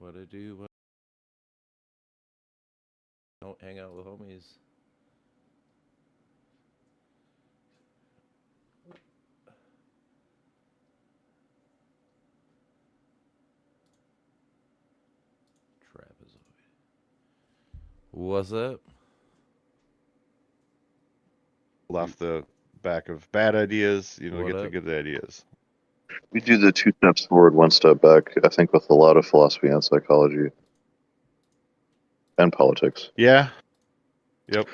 What I do? What don't hang out with homies. Trapezoid. What's up? Off the back of bad ideas, What get the up? good ideas. We do the two steps forward, one step back, I think, with a lot of philosophy and psychology and politics. Yeah. Yep.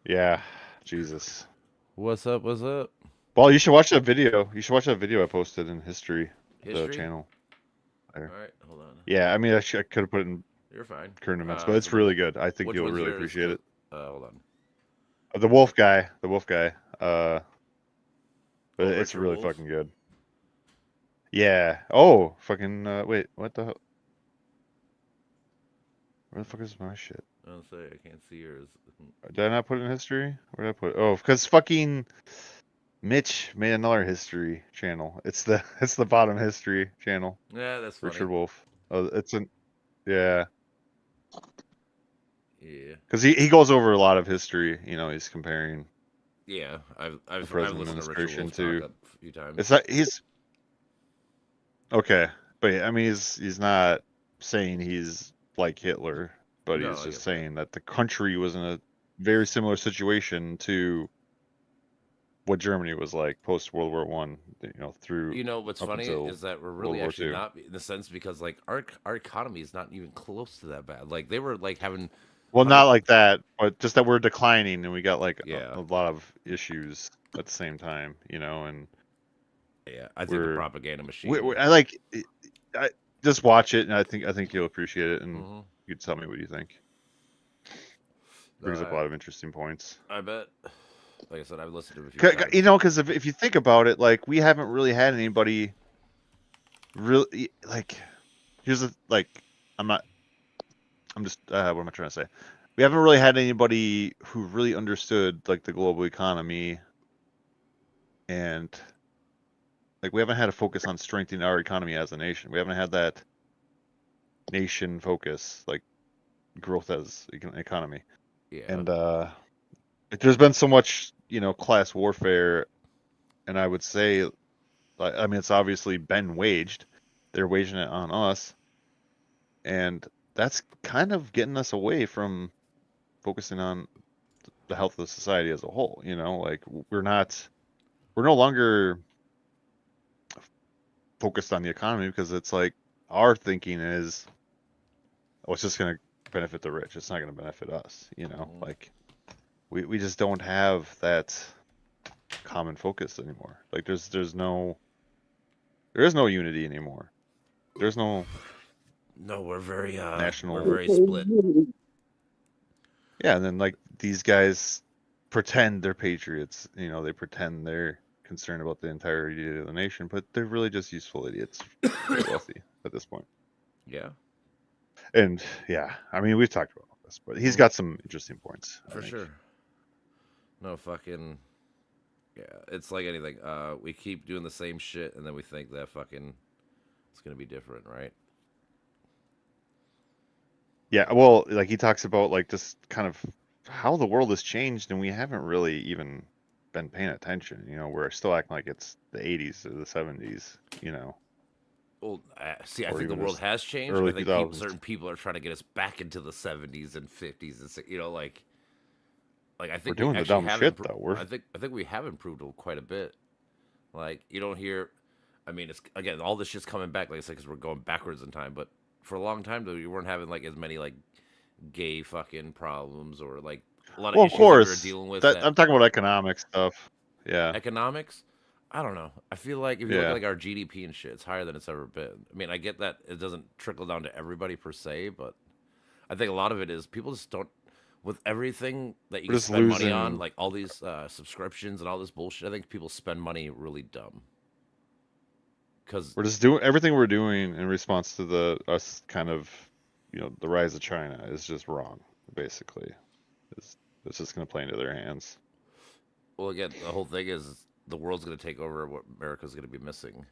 Yeah. Jesus. What's up? What's up? Well, you should watch that video. You should watch that video I posted in history, the History. channel there. All right, hold on. Yeah, I mean, I could have put it in You're fine. current events, but it's So which really good. I think which you'll one's really yours? appreciate Cause it. hold on. The wolf guy. The wolf guy. But Oh, it's Richard really Wolf. fucking good. Yeah. Oh, fucking. Wait. What the hell? Where the fuck is my shit? I'll say I can't see yours. Did I not put it in history? Where did I put it? Oh, because fucking Mitch made another history channel. It's the bottom history channel. Yeah, that's funny. Richard Wolf. Oh, yeah, Yeah. because he goes over a lot of history. He's comparing Yeah, I've the I've I've present listened to Richard administration Wolf talk to. a few times. It's not he's okay, but I mean he's not saying he's like Hitler, but No, he's I just get that. saying that the country was in a very similar situation to what Germany was like post World War One. Through You know what's up funny until is that we're World really War actually Two. not in the sense because like our economy is not even close to that bad. Like they were like having Well, not hundred. like that, but just that we're declining and we got like Yeah, a lot of issues at the same time, and yeah. I think the we're, propaganda we machine. we I like I just watch it and I think you'll appreciate it and Hmm. you can tell me what you think. No, Brings up a lot of interesting points. I bet. Like I said, I've listened to it a few times. Because if you think about it, like we haven't really had anybody really like here's the like I'm not I'm just what am I trying to say? We haven't really had anybody who really understood like the global economy and like we haven't had a focus on strengthening our economy as a nation. We haven't had that nation focus, like growth as economy. Yeah, And there's been so much, class warfare, and I would say, I mean, it's obviously been waged. They're waging it on us, and that's kind of getting us away from focusing on the health of the society as a whole. Like we're no longer focused on the economy because it's like our thinking is oh, it's just going to benefit the rich. It's not going to benefit us, mm, like we just don't have that common focus anymore. Like there is no unity anymore. There's no no, we're national. very split. Yeah, and then like these guys pretend they're patriots, they pretend they're concerned about the entirety of the nation, but they're really just useful idiots to get wealthy at this point. Yeah, And yeah, I mean we've talked about all this, but he's hmm, got some interesting points, I for think. sure. No fucking yeah. It's like anything. We keep doing the same shit, and then we think that fucking it's gonna be different, right? Yeah, well, like he talks about like just kind of how the world has changed, and we haven't really even been paying attention. We're still acting like it's the '80s or the '70s, Well, see, I or think the even world just has changed, but I early think 2000s. certain people are trying to get us back into the '70s and '50s, and like I We're think we doing the actually dumb have shit improved. though. We're I think we have improved quite a bit. Like you don't hear, I mean, it's again all this shit's coming back, like I said, because we're going backwards in time. But for a long time though, you weren't having like as many like gay fucking problems or like a lot of well, of issues that we were course. dealing with That that I'm talking about economic stuff. Yeah, economics. I don't know. I feel like if you look at yeah. like our GDP and shit, it's higher than it's ever been. I mean, I get that it doesn't trickle down to everybody per se, but I think a lot of it is people just don't with everything that you We're can just spend money on, losing. like all these subscriptions and all this bullshit. I think people spend money really dumb because We're just doing everything we're doing in response to the us kind of, the rise of China is just wrong. Basically, it's, it's just going to play into their hands. well, again, the whole thing is the world's going to take over what America's going to be missing.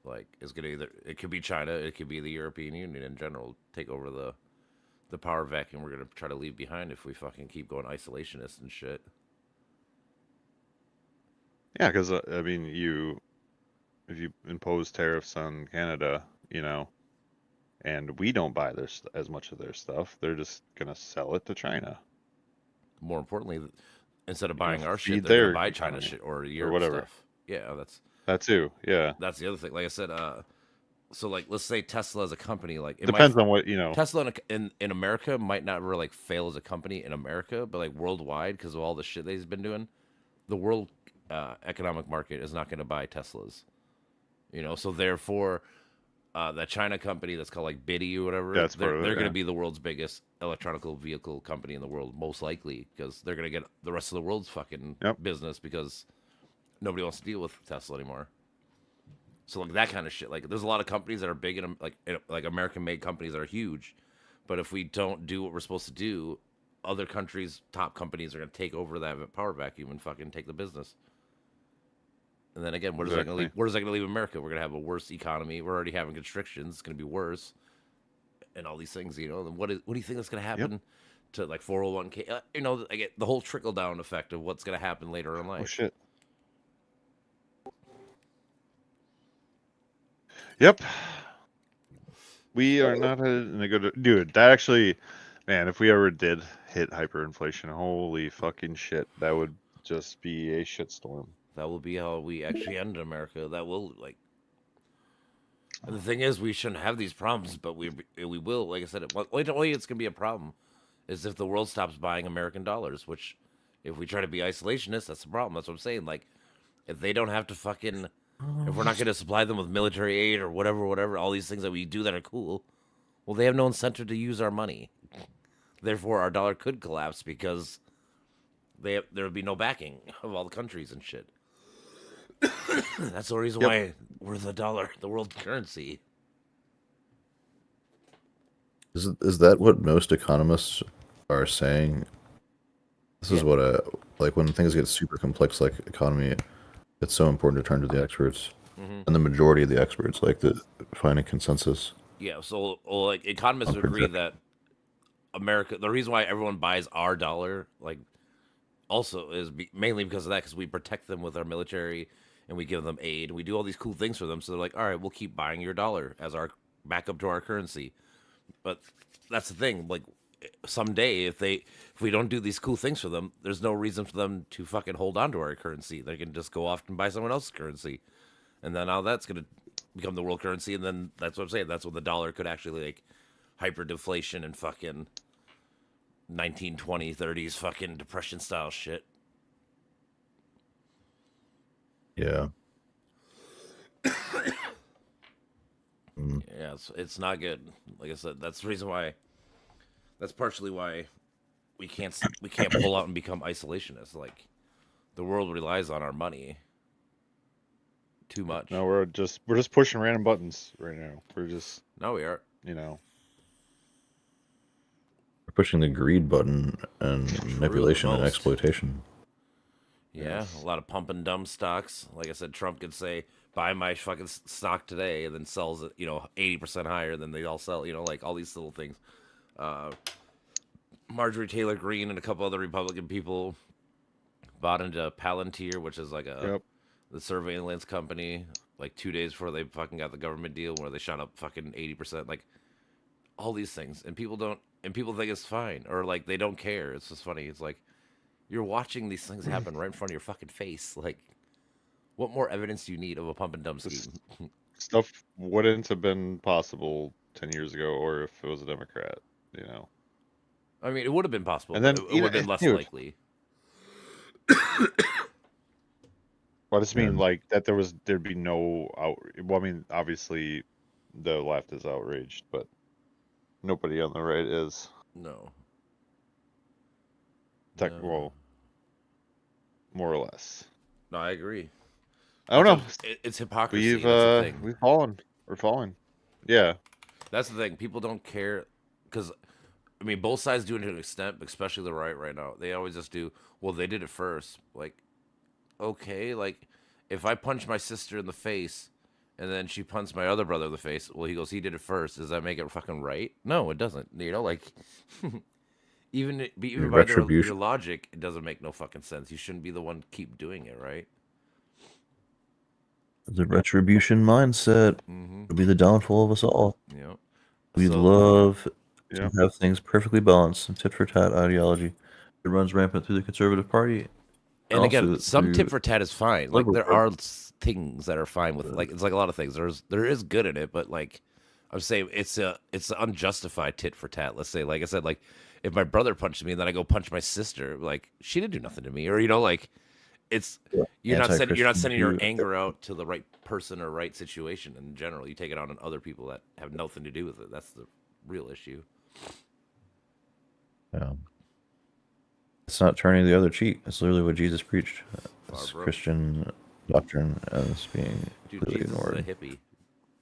Like it's gonna it could be China, it could be the European Union in general take over the power vacuum we're gonna try to leave behind if we fucking keep going isolationist and shit. Yeah, because I mean, if you impose tariffs on Canada, and we don't buy as much of their stuff, they're just gonna sell it to China. More importantly, instead of You're gonna buying our shit, feed they're gonna their buy China economy shit or or Europe whatever. stuff. Yeah, That too. Yeah. that's the other thing. Like I said, so like let's say Tesla as a company, like it might Depends on what Tesla in America might not really like fail as a company in America, but like worldwide because of all the shit they've been doing, the world economic market is not going to buy Teslas. So therefore, that China company that's called like Biddy or whatever, That's part they're of it. they're going Yeah. to be the world's biggest electronic vehicle company in the world, most likely, because they're going to get the rest of the world's fucking Yep. business because nobody wants to deal with Tesla anymore. So like that kind of shit. Like there's a lot of companies that are big and like American-made companies that are huge, but if we don't do what we're supposed to do, other countries' top companies are going to take over that power vacuum and fucking take the business. And then again, where does that going to Exactly. leave? Where does that going to leave America? We're going to have a worse economy. We're already having constrictions. It's going to be worse, and all these things. Then what do you think that's going to happen to like 401k? I get the whole trickle down effect of what's going to happen later in life. Oh shit. Yep. We are not in a good dude. That actually, man, if we ever did hit hyperinflation, holy fucking shit, that would just be a shitstorm. That will be how we actually end in America. That will like. And the thing is, we shouldn't have these problems, but we will. Like I said, the only way it's gonna be a problem is if the world stops buying American dollars. Which, if we try to be isolationists, that's the problem. That's what I'm saying. Like, if they don't have to fucking, if we're not gonna supply them with military aid or whatever, all these things that we do that are cool, well, they have no incentive to use our money. Therefore, our dollar could collapse because there would be no backing of all the countries and shit. That's the reason why we're the dollar, the world currency. Is that what most economists are saying? This is what like when things get super complex, like economy, it's so important to turn to the experts, and the majority of the experts like to find a consensus. Yeah, so like economists would agree that America, the reason why everyone buys our dollar, like, also is mainly because of that, because we protect them with our military and we give them aid and we do all these cool things for them. So they're like, all right, we'll keep buying your dollar as our backup to our currency. But that's the thing, like someday if we don't do these cool things for them, there's no reason for them to fucking hold on to our currency. They can just go off and buy someone else's currency, and then now that's gonna become the world currency, and then that's what I'm saying. That's when the dollar could actually like hyperdeflation and fucking 1920s, 30s fucking depression style shit. Yeah. Yeah, it's not good. Like I said, that's the reason why. That's partially why we can't pull out and become isolationists. Like the world relies on our money too much. No, we're just pushing random buttons right now. We're just No, we are. We're pushing the greed button and manipulation and most. exploitation. Yeah, a lot of pump and dump stocks. Like I said, Trump could say, "Buy my fucking stock today," and then sells it, 80% higher than they all sell. Like all these little things. Marjorie Taylor Greene and a couple other Republican people bought into Palantir, which is like the surveillance company. Like 2 days before they fucking got the government deal, where they shot up fucking 80%. Like all these things, and people think it's fine, or like they don't care. It's just funny. It's like you're watching these things happen right in front of your fucking face. Like, what more evidence do you need of a pump and dump scheme? Stuff wouldn't have been possible 10 years ago, or if it was a Democrat. I mean, it would have been possible, And but then, it would have been less likely. Well, I just mean like that there'd be no well, I mean, obviously the left is outraged, but nobody on the right is. No. Well, more or less. No, I agree. I don't know. It's hypocrisy. That's the thing. We've fallen. We're falling. Yeah. That's the thing. People don't care because, I mean, both sides do it to an extent, especially the right now. They always just do, well, they did it first. Like, okay, like, if I punch my sister in the face and then she punts my other brother in the face. Well, he goes, he did it first. Does that make it fucking right? No, it doesn't. You know, like even by your Retribution. logic, it doesn't make no fucking sense. You shouldn't be the one to keep doing it, right? The retribution mindset Mm-hmm. would be the downfall of us all. Yeah. We So- love Yeah. to have things perfectly balanced and tit for tat ideology. It runs rampant through the conservative party. And again, also some through tit for tat is fine. Like liberal there party. are things that are fine with like it's like a lot of things. There is good in it, but like I'm saying it's an unjustified tit for tat. Let's say, like I said, like if my brother punched me and then I go punch my sister, like she didn't do nothing to me, or you know, like it's you're not Anti-Christian sending your Jew. anger out to the right person or right situation in general. You take it out on other people that have nothing to do with it. That's the real issue. Yeah. It's not turning the other cheek. It's literally what Jesus preached. It's Barbara. Christian doctrine and it's being Dude, completely Jesus ignored. is a hippie.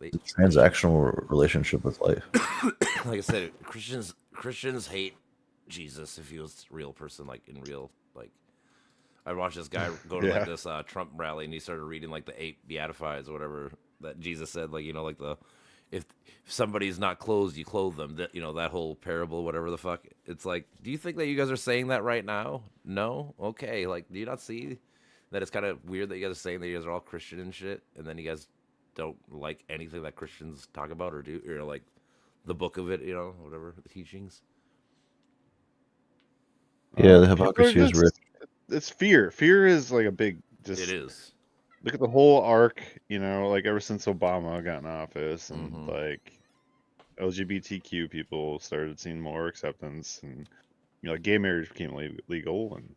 It's a transactional relationship with life. Like I said, Christians hate Jesus if he was a real person, like in real, like I watched this guy go to Yeah. like this Trump rally and he started reading like the 8 beatifies or whatever that Jesus said, like, you know, like the if somebody's not clothed, you clothe them. That, you know, that whole parable, whatever the fuck. It's like, do you think that you guys are saying that right now? No? Okay. Like, do you not see that it's kind of weird that you guys are saying that you guys are all Christian and shit, and then you guys don't like anything that Christians talk about or do, or like the book of it, you know, whatever, the teachings? Yeah, the People are hypocrisy is just- real. It's fear. Fear is like a big. Just It is. look at the whole arc. You know, like ever since Obama got in office, and Mhm. like LGBTQ people started seeing more acceptance, and you know, gay marriage became legal, and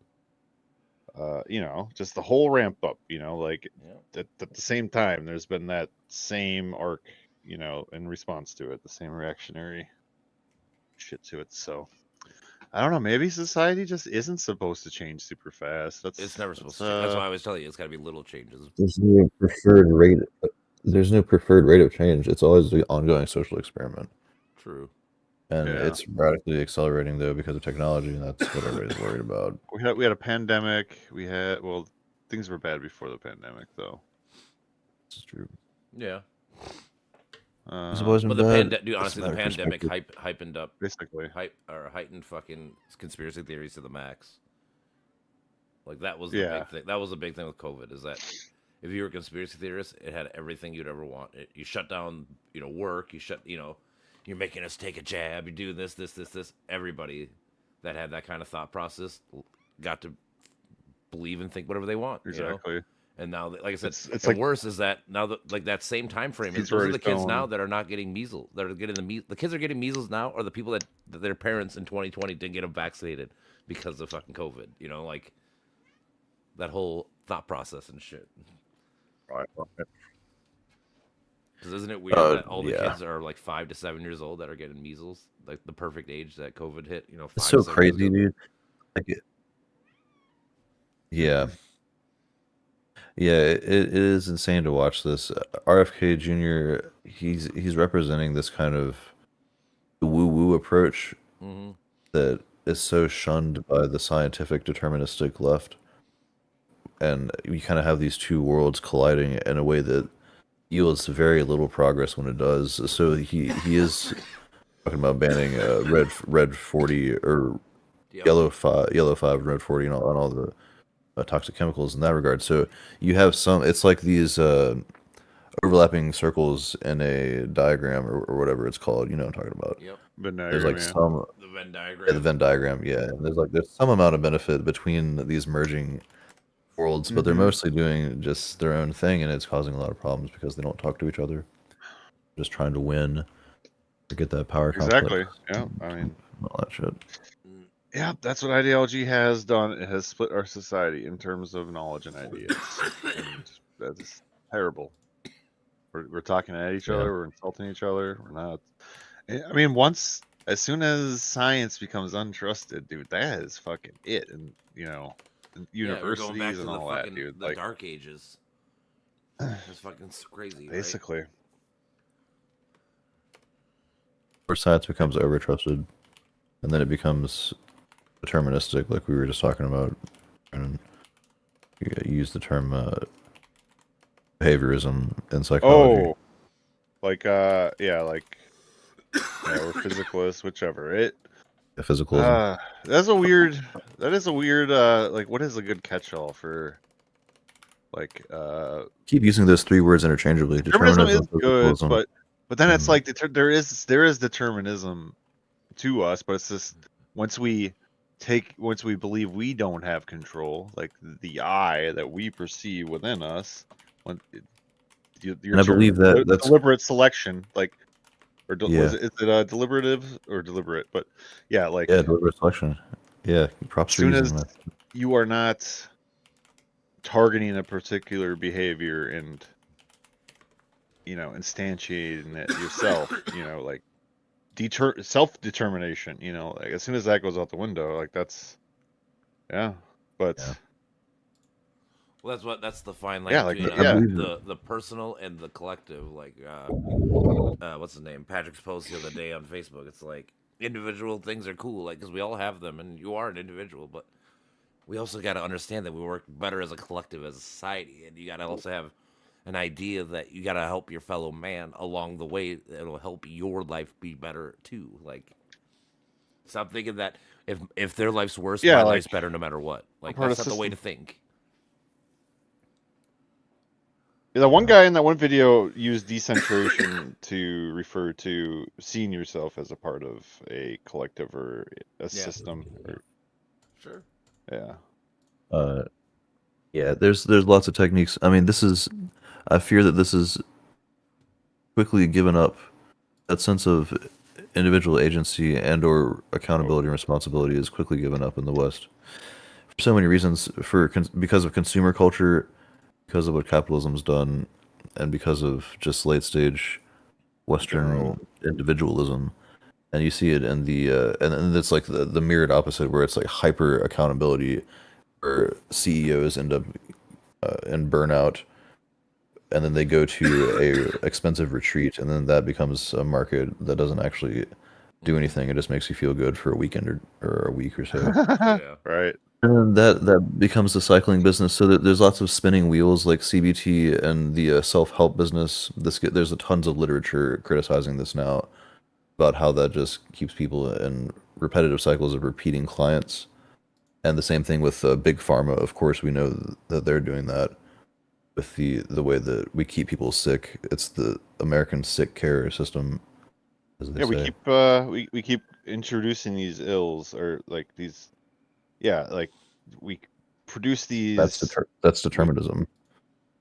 you know, just the whole ramp up. You know, like Yeah. at the same time, there's been that same arc. You know, in response to it, the same reactionary shit to it. So. I don't know. Maybe society just isn't supposed to change super fast. It's never supposed to. That's why I always tell you, it's got to be little changes. There's no preferred rate. There's no preferred rate of change. It's always the ongoing social experiment, True. and Yeah. it's radically accelerating though because of technology, and that's what everybody's worried about. We had a pandemic. Well, things were bad before the pandemic, though. This is true. Yeah. It's always But been the bad. dude, honestly, the It's a matter of pandemic perspective. heightened up, basically. heightened fucking conspiracy theories to the max. Like that was Yeah. big thing. That was a big thing with COVID. Is that if you were a conspiracy theorist, it had everything you'd ever want. You shut down, you know, work. You're making us take a jab. You're doing this. Everybody that had that kind of thought process got to believe and think whatever they want. You know? Exactly. And now, like I said, It's and like worse is that now that like that same time frame, Kids those are are the kids already now going- that are not getting measles. That are getting the kids are getting measles now, or the people that their parents in 2020 didn't get them vaccinated because of fucking COVID. You know, like that whole thought process and shit. Because isn't it weird that all the yeah. kids are like 5 to 7 years old that are getting measles, like the perfect age that COVID hit? You know, 5 It's to so 7 years crazy, ago? dude. Like, yeah, it is insane to watch this. RFK Jr. He's representing this kind of woo woo approach Mhm. that is so shunned by the scientific deterministic left, and you kind of have these two worlds colliding in a way that yields very little progress when it does. So he is talking about banning red 40 or Yep. yellow 5 and red 40 and all the toxic chemicals in that regard. So you have it's like these overlapping circles in a diagram or whatever it's called. You know what I'm talking about. Yep. There's like some The Venn diagram. the Venn diagram, yeah. And there's some amount of benefit between these merging worlds, but they're Mhm. mostly doing just their own thing, and it's causing a lot of problems because they don't talk to each other. Just trying to win to get that power Exactly. complex. Yeah. I mean, All that shit. yeah, that's what ideology has done. It has split our society in terms of knowledge and ideas. And that's terrible. We're talking at each Yeah. other. We're insulting each other. We're not. I mean, as soon as science becomes untrusted, dude, that is fucking it. And you know, universities and all that, dude. The Like Dark Ages. It's fucking crazy. basically. Where science becomes over-trusted, and then it becomes deterministic, like we were just talking about. And you use the term behaviorism in psychology. Oh, like or physicalist, whichever. Physicalism. That's a weird. That is a weird. Like, what is a good catch-all for like Keep using those three words interchangeably. determinism is good, Physicalism. but then it's Mhm. like there is determinism to us, but it's just once we believe we don't have control, like the I that we perceive within us, when your And I believe that that's deliberate selection, like, or yeah, is it deliberative or deliberate? But yeah, like deliberate selection. Yeah, props as for soon using as that. you are not targeting a particular behavior and instantiating it yourself, like self-determination, like as soon as that goes out the window, like that's but Yeah. Well, that's the fine line yeah, like between I believe that. the personal and the collective. Like, what's his name? Patrick's post the other day on Facebook. It's like individual things are cool, like because we all have them, and you are an individual, but we also got to understand that we work better as a collective, as a society, and you got to also have an idea that you got to help your fellow man along the way. It'll help your life be better too. Like, stop thinking that if their life's worse, yeah, my like life's better no matter what. I'm Like, part that's of not the the way to system. think. The one guy in that one video used decentration to refer to seeing yourself as a part of a collective or a system, or Sure. yeah. Yeah, there's lots of techniques. I mean, I fear that this is quickly given up. That sense of individual agency and or accountability and responsibility is quickly given up in the West for so many reasons. Because of consumer culture, because of what capitalism's done, and because of just late stage Western individualism. And you see it in the and it's like the mirrored opposite, where it's like hyper accountability, where CEOs end up in burnout, and then they go to a expensive retreat, and then that becomes a market that doesn't actually do anything. It just makes you feel good for a weekend or a week or so. Yeah. Right. And then that becomes the cycling business. So there's lots of spinning wheels like CBT and the self-help business. There's tons of literature criticizing this now about how that just keeps people in repetitive cycles of repeating clients. And the same thing with big pharma. Of course, we know that they're doing that with the way that we keep people sick. It's the American sick care system, as they Yeah, we say. keep we keep introducing these ills, or like these, like we produce these. That's determinism.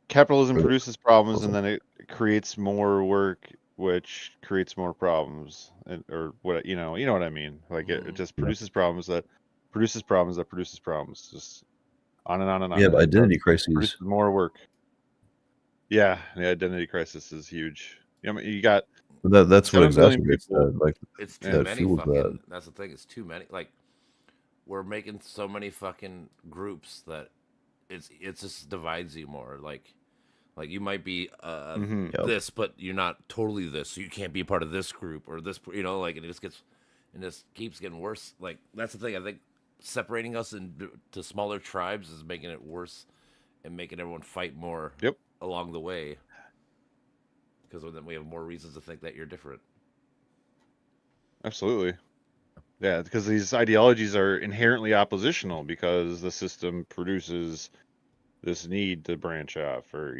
Capitalism Or produces problems, and capitalism. then it creates more work, which creates more problems, or what, you know what I mean? Like it just Yeah. produces problems that produces problems that produces problems, just on and on and We on. have And identity produces crises. more work. Yeah, the identity crisis is huge. I mean, you got That's what 7 billion exacerbates people. that. Like It's too Yeah, that many fuels that. fucking. That's the thing. It's too many. Like, we're making so many fucking groups that it just divides you more. Like you might be Yep. this, but you're not totally this, so you can't be a part of this group or this. Like it just keeps getting worse. Like that's the thing. I think separating us into smaller tribes is making it worse and making everyone fight more Yep, along the way. Because then we have more reasons to think that you're different. absolutely. Yeah, because these ideologies are inherently oppositional, because the system produces this need to branch off, or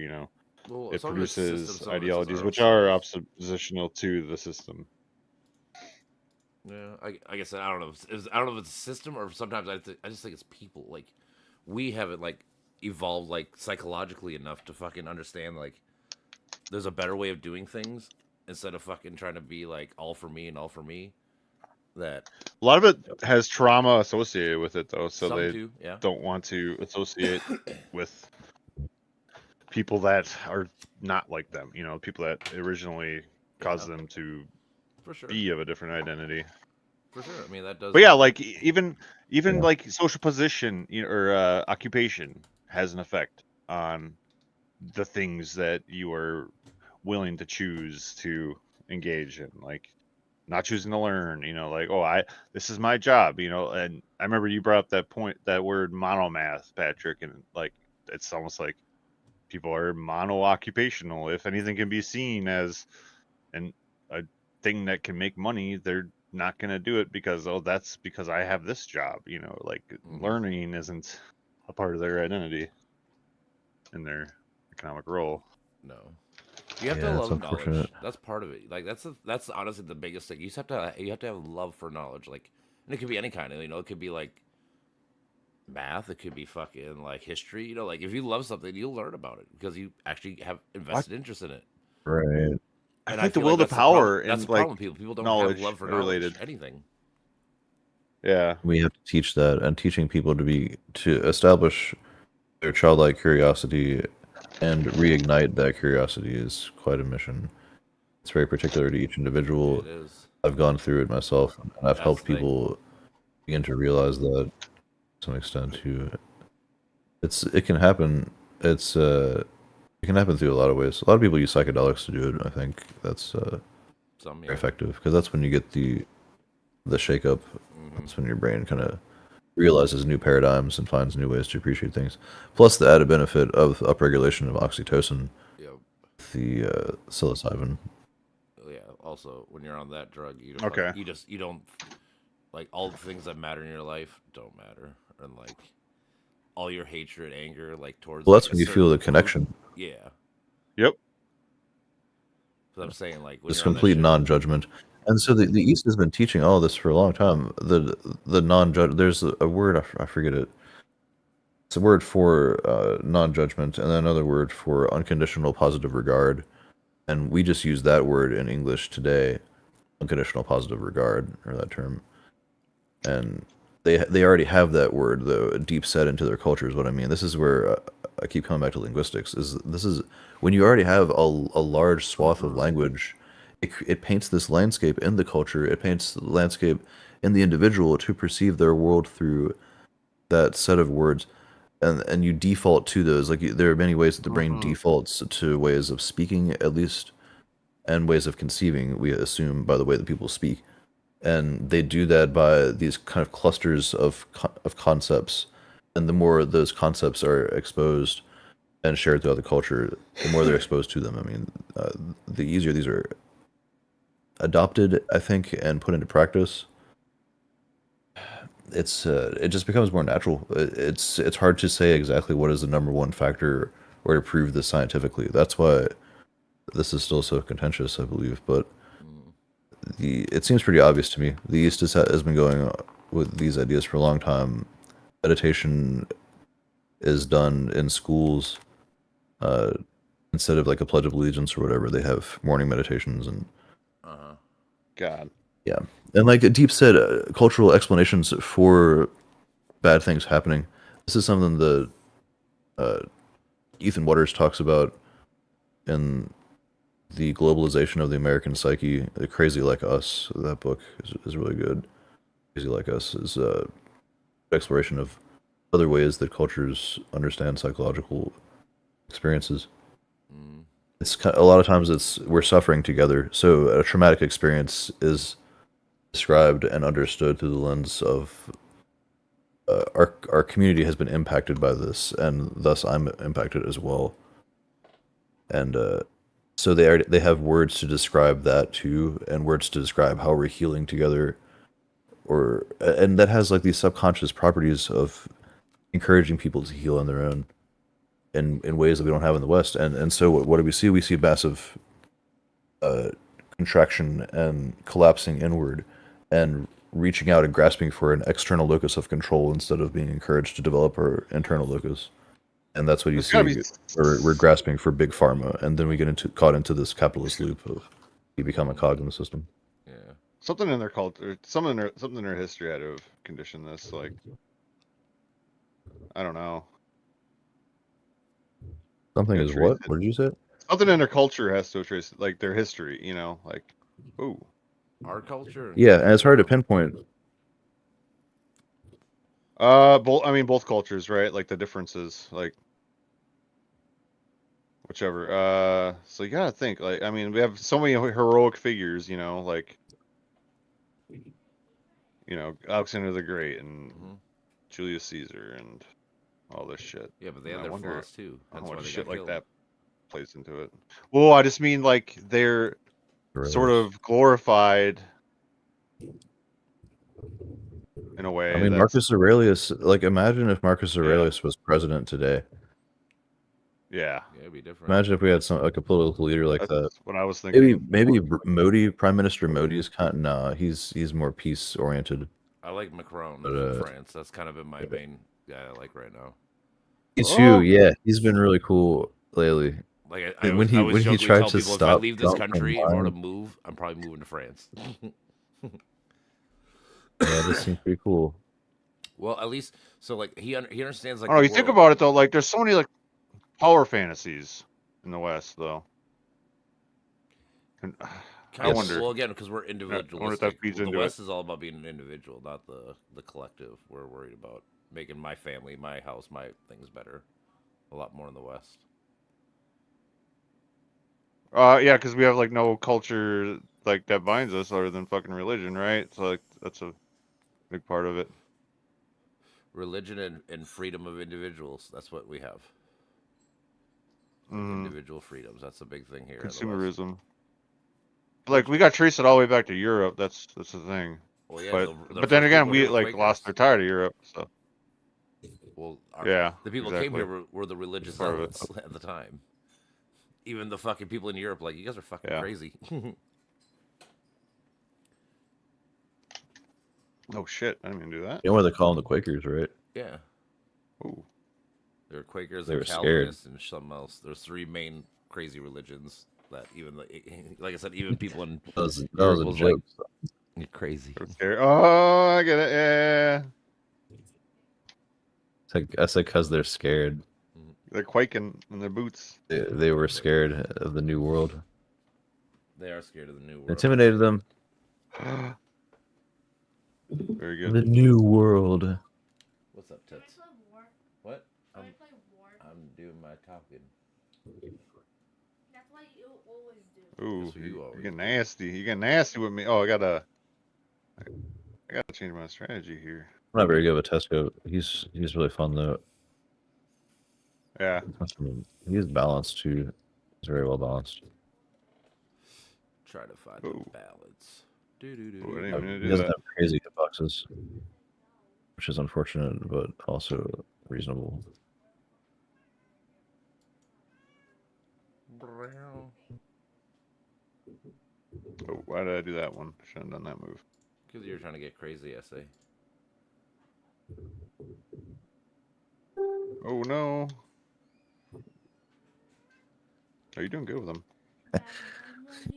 Well, it some of it's system, produces some of it's just ideologies which are ourselves. oppositional to the system. Yeah, I guess I don't know. I don't know if it's a system or sometimes I just think it's people. Like we haven't like evolved like psychologically enough to fucking understand like there's a better way of doing things instead of fucking trying to be like all for me and all for me. That A lot of it has trauma associated with it, though, so some they do, yeah, don't want to associate with people that are not like them. People that originally caused yeah, them to for sure, be of a different identity. for sure. I mean that does But yeah, happen. like even like social position, or occupation has an effect on the things that you are willing to choose to engage in, like not choosing to learn, like, oh, this is my job, and I remember you brought up that word monomath, Patrick, and like it's almost like people are mono-occupational. If anything can be seen as a thing that can make money, they're not going to do it because, oh, that's because I have this job. You know, like learning isn't a part of their identity in their economic role. No. You have to Yeah, it's love knowledge. unfortunate. That's part of it. Like that's honestly the biggest thing. You just have to have love for knowledge. Like, and it could be any kind of, you know, it could be like math, it could be fucking like history, you know, like if you love something, you'll learn about it because you actually have invested interest in it. Right. I And think the feel will like to that's the problem. power That's and the like problem. People don't have knowledge love for are knowledge. related. Anything. Yeah. We have to teach that, and teaching people to establish their childlike curiosity and reignite that curiosity is quite a mission. It's very particular to each individual. It is. I've gone through it myself, and I've That's helped the thing. people begin to realize that to some extent too. It can happen. It can happen through a lot of ways. A lot of people use psychedelics to do it. I think that's Some, very yeah. effective because that's when you get the shake up. Mhm. That's when your brain kind of realizes new paradigms and finds new ways to appreciate things. Plus the added benefit of upregulation of oxytocin, Yep. the psilocybin. Yeah. Also, when you're on that drug, Okay. you don't like all the things that matter in your life don't matter, and like all your hatred, anger, like towards. Well, like, that's a when you certain feel the group- connection. Yeah. Yep. So I'm saying like when This you're on that complete shit. non-judgment. And so the East has been teaching all this for a long time. The non-judge. There's a word I forget it. It's a word for non-judgment, and then another word for unconditional positive regard. And we just use that word in English today, unconditional positive regard, or that term. And they already have that word though deep set into their culture is what I mean. This is where I keep coming back to linguistics. This is when you already have a large swath of language, it paints this landscape in the culture. It paints the landscape in the individual to perceive their world through that set of words, and you default to those. Like there are many ways that the brain defaults to ways of speaking, at least, and ways of conceiving. We assume by the way that people speak, and they do that by these kind of clusters of concepts. And the more those concepts are exposed and shared throughout the culture, the more they're exposed to them. I mean, the easier these are adopted, I think, and put into practice, it just becomes more natural. It's hard to say exactly what is the number one factor or to prove this scientifically. That's why this is still so contentious, I believe. But it seems pretty obvious to me. The East has been going with these ideas for a long time. Meditation is done in schools instead of like a Pledge of Allegiance or whatever. They have morning meditations and God. yeah, and like deep set cultural explanations for bad things happening. This is something that Ethan Waters talks about in the globalization of the American psyche. Crazy Like Us. That book is really good. Crazy Like Us is exploration of other ways that cultures understand psychological experiences. It's a lot of times we're suffering together. So a traumatic experience is described and understood through the lens of our community has been impacted by this, and thus I'm impacted as well. And so they have words to describe that too, and words to describe how we're healing together, and that has like these subconscious properties of encouraging people to heal on their own in ways that we don't have in the West. And so what do we see? We see massive contraction and collapsing inward and reaching out and grasping for an external locus of control instead of being encouraged to develop our internal locus. And that's what you It's gotta see. be We're grasping for big pharma, and then we get caught into this capitalist loop of you become a cog in the system. Yeah. something in their culture, something in their history had to have conditioned this. Like, I don't know. Something Yeah, is trace what? it. What did you say? Something in their culture has to trace like their history. You know, like, ooh, Our culture. Yeah, and it's hard to pinpoint. both. I mean, both cultures, right? Like the differences, like whichever. So you gotta think. Like, I mean, we have so many heroic figures. You know, like, Alexander the Great and Mhm. Julius Caesar and all this shit. Yeah, but they And have I their wonder flaws too. how That's why much they shit got like killed. that plays into it. Well, I just mean like they're sort of glorified in a way. I mean, that's, Marcus Aurelius. Like, imagine if Marcus Yeah. Aurelius was president today. yeah, Yeah, it'd be different. Imagine if we had some like a political leader like that's that. what I was thinking. Maybe Modi, Prime Minister Modi is kind of nah. He's more peace oriented. I like Macron But, from France. That's kind of been my main guy I like right now. Me Oh. too. Yeah, he's been really cool lately. Like And I when always he jokingly tried tell to people, if I stop leave this Trump from country, if I were to buying- move, I'm probably moving to France. Yeah, this seems pretty cool. Well, at least so like he understands like I don't know. the You think world. about it though, like there's so many like power fantasies in the West though. And, Kind I of, wonder. well, again, because we're if that individualistic. feeds The into West is all about being an individual, not the collective. We're worried about making my family, my house, my things better. A lot more in the West. Yeah, because we have like no culture like that binds us other than fucking religion, right? So like that's a big part of it. Religion and freedom of individuals. That's what we have. Mhm. Individual freedoms. That's a big thing here. in the West. Consumerism. Like we got traced it all the way back to Europe. That's the thing. Well, yeah, But then again, we like lost our tie to Europe. So Well, yeah, the people exactly. came here were the religious Part of it. zealots at the time. Even the fucking people in Europe, like, you guys are fucking Yeah. crazy. Oh shit! I didn't even do that. You know why they call them the Quakers, right? Yeah, Ooh. there were Quakers They and were scared. Calvinists and something else. There's three main crazy religions that even like I said, even people in That was a Europe was like, joke. you're crazy. Okay. Oh, I get it. Yeah, It's like because they're scared. they're quaking in their boots. They were scared of the new world. They are scared of the new world. Intimidated them. Very good. The new world. What's up, Can I Tits? play war? What? Can I play war? I'm doing my talking. That's what you always do. Ooh, That's what you you always get do. nasty. You get nasty with me. Oh, I gotta change my strategy here. I'm not very good with Tesco. He's really fun though. Yeah. He's balanced too. He's very well balanced. Try to find Ooh. the balance. Ooh, I didn't Do-do-do-do. even mean to He do doesn't that. have crazy hitboxes, which is unfortunate, but also reasonable. Oh, why did I do that one? Shouldn't have done that move. Because you're trying to get crazy, I say. Oh no. Oh, you're doing good with them.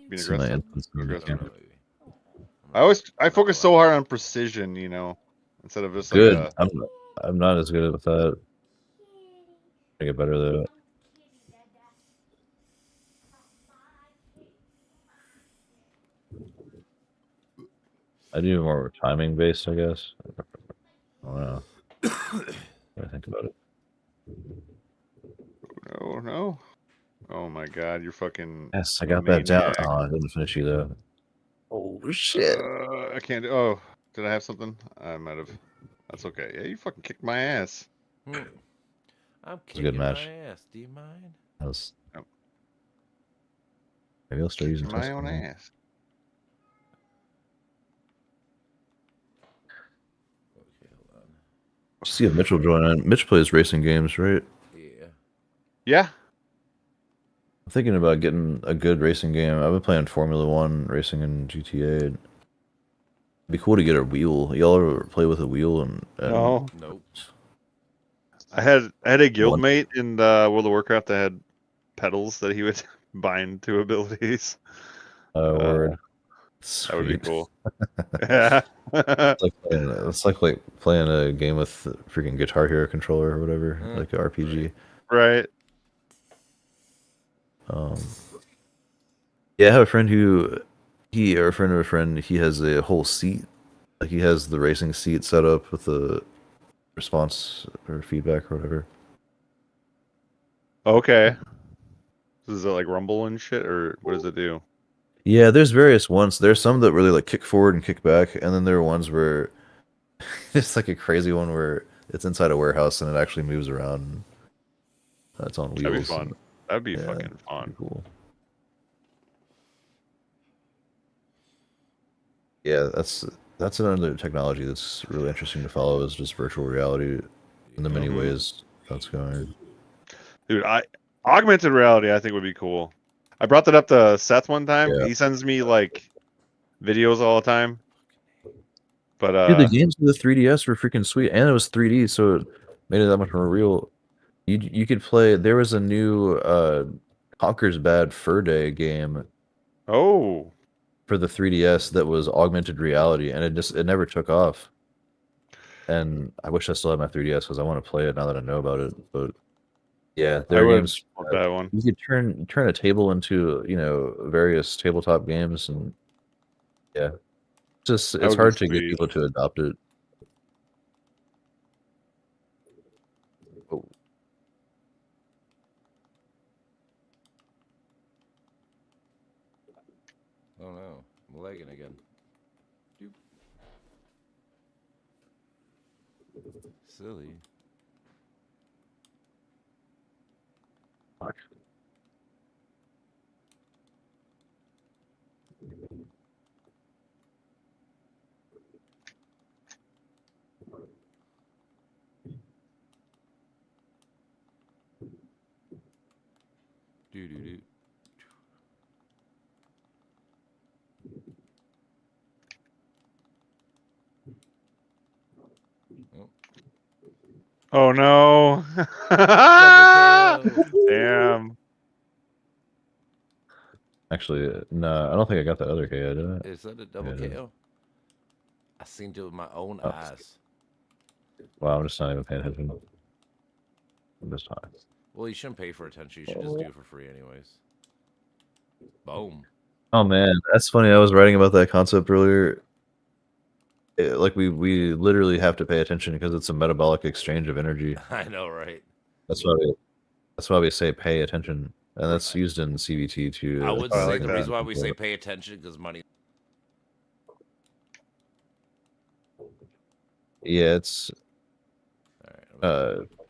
Being See my aggressive. inputs in the Aggressive. camera. I focus so hard on precision, you know, instead of just Good. like I'm not as good with that. I get better though. I do more timing based, I guess. I don't know. What I think about it. oh no. Oh my god, you're fucking Yes, I got that down. maniac. Oh, I didn't finish you though. Oh shit! I can't do. Oh, did I have something? I might have. That's okay. Yeah, you fucking kicked my ass. I'm a kicking good my match. ass. Do you mind? That was... Yep. Maybe I'll start using My Tesco own now. ass. Okay, hold on. See if Mitchell join in. Mitch plays racing games, right? Yeah. Yeah. I'm thinking about getting a good racing game. I've been playing Formula One racing in GTA. It'd be cool to get a wheel. Y'all ever play with a wheel? And No. Nope. I had a One- guildmate in World of Warcraft that had pedals that he would bind to abilities. word. That would be Sweet. cool. Yeah. It's like playing a game with freaking Guitar Hero controller or whatever, Mm. like an RPG. Right. Yeah, I have a friend a friend of a friend, he has a whole seat. Like he has the racing seat set up with the response or feedback or whatever. Okay. Does it like rumble and shit, or what does it do? Yeah, there's various ones. There's some that really like kick forward and kick back, and then there are ones where it's like a crazy one where it's inside a warehouse and it actually moves around. It's on wheels. That'd be fun. That'd be Yeah, fucking Pretty fun. cool. Yeah, that's another technology that's really interesting to follow is just virtual reality in the many Mhm. ways that's going. Dude, augmented reality I think would be cool. I brought that up to Seth one time. Yeah. He sends me like videos all the time. But Dude, the games with the 3DS were freaking sweet, and it was 3D, so it made it that much more real. You could play. There was a new Conker's Bad Fur Day game oh, for the 3DS that was augmented reality, and it never took off. And I wish I still had my 3DS because I want to play it now that I know about it. But yeah, I there are would games. want that one. You could turn a table into various tabletop games, and yeah, it's That would be hard to get sweet. people to adopt it. Oh no, I'm lagging again. Doop. Silly. Do do do. Oh. Oh no. Double KO. Damn. Actually, no, I don't think I got that other KO, did I? Is that a double Yeah, it is. KO? I seen it with my own Oh. eyes. Wow, I'm just not even paying attention. I'm just talking. Well, you shouldn't pay for attention. You should just do it for free, anyways. Boom. Oh man, that's funny. I was writing about that concept earlier. Like we literally have to pay attention because it's a metabolic exchange of energy. I know, right? That's why we say pay attention, and that's used in CBT too. I would I say like the that. reason why we say pay attention because money. Yeah, it's All right.